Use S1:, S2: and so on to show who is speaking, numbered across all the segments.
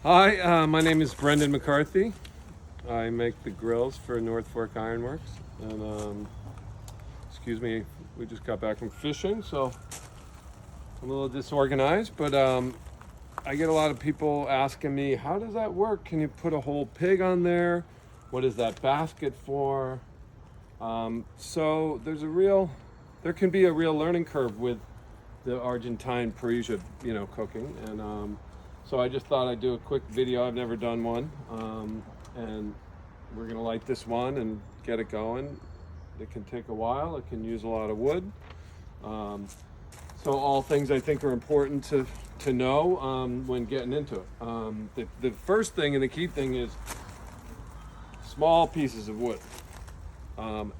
S1: Hi, my name is Brendan McCarthy. I make the grills for Northforkironworks. And excuse me, we just got back from fishing, so I'm a little disorganized. But I get a lot of people asking me, how does that work? Can you put a whole pig on there? What is that basket for? So there can be a real learning curve with the Argentine Parrilla, cooking. And so I just thought I'd do a quick video. I've never done one. And we're gonna light this one and get it going. It can take a while. It can use a lot of wood. So all things I think are important to know when getting into it. The first thing and the key thing is small pieces of wood.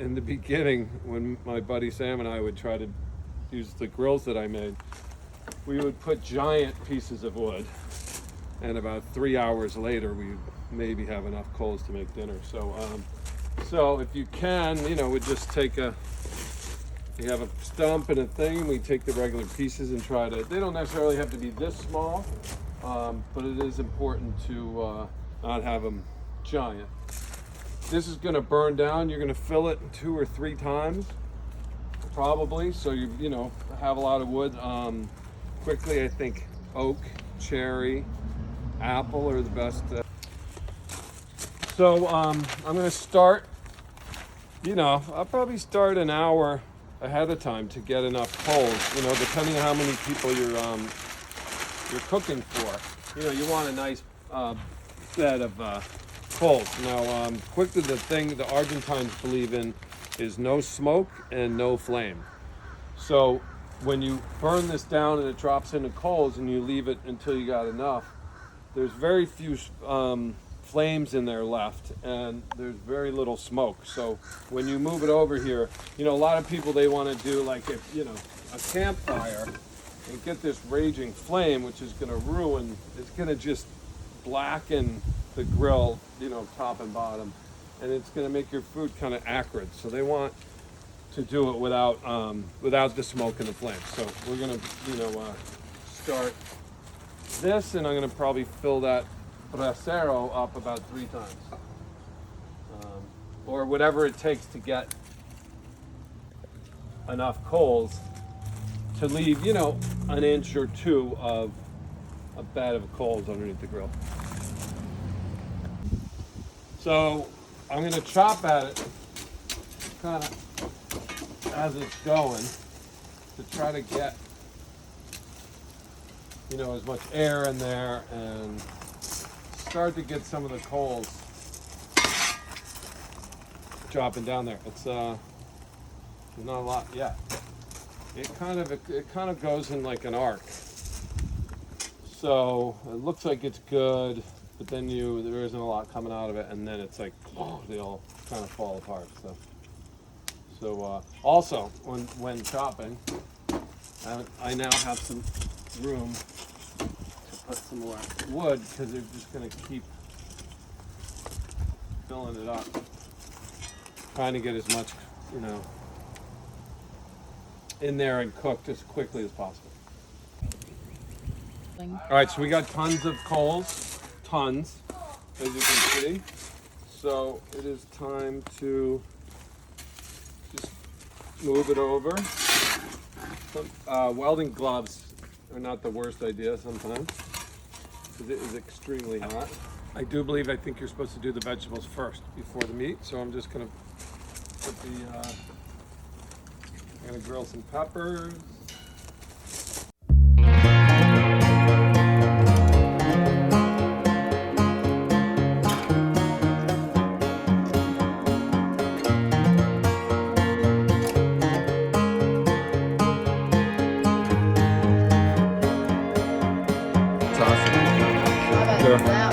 S1: In the beginning, when my buddy Sam and I would try to use the grills that I made, we would put giant pieces of wood, and about 3 hours later, we would maybe have enough coals to make dinner. So if you can, we just you have a stump and a thing, we take the regular pieces and they don't necessarily have to be this small, but it is important to not have them giant. This is gonna burn down. You're gonna fill it 2 or 3 times, probably, so you have a lot of wood. Quickly, I think oak, cherry, apple are the best. So I'm gonna start, I'll probably start an hour ahead of time to get enough coals, depending on how many people you're cooking for. You want a nice bed of coals. Now, quickly, the thing the Argentines believe in is no smoke and no flame. So when you burn this down and it drops into coals and you leave it until you got enough, there's very few flames in there left, and there's very little smoke. So when you move it over here, a lot of people, they want to do like a campfire and get this raging flame, which is going to it's going to just blacken the grill, top and bottom, and it's going to make your food kind of acrid. So they want to do it without the smoke and the flame. So we're going to start this, and I'm going to probably fill that brasero up about 3 times, or whatever it takes to get enough coals to leave an inch or 2 of a bed of coals underneath the grill. So I'm going to chop at it kind of as it's going to try to get as much air in there and start to get some of the coals dropping down there. It's not a lot yet. It kind of goes in like an arc. So it looks like it's good, but then there isn't a lot coming out of it, and then it's like they all kind of fall apart. So also when chopping, I now have some room to put some more wood, because they're just going to keep filling it up, trying to get as much in there and cooked as quickly as possible. All right, so we got tons of coals, as you can see. So it is time to just move it over. Welding gloves are not the worst idea sometimes, because it is extremely hot. I think you're supposed to do the vegetables first before the meat. So I'm just gonna I'm gonna grill some peppers. Sure.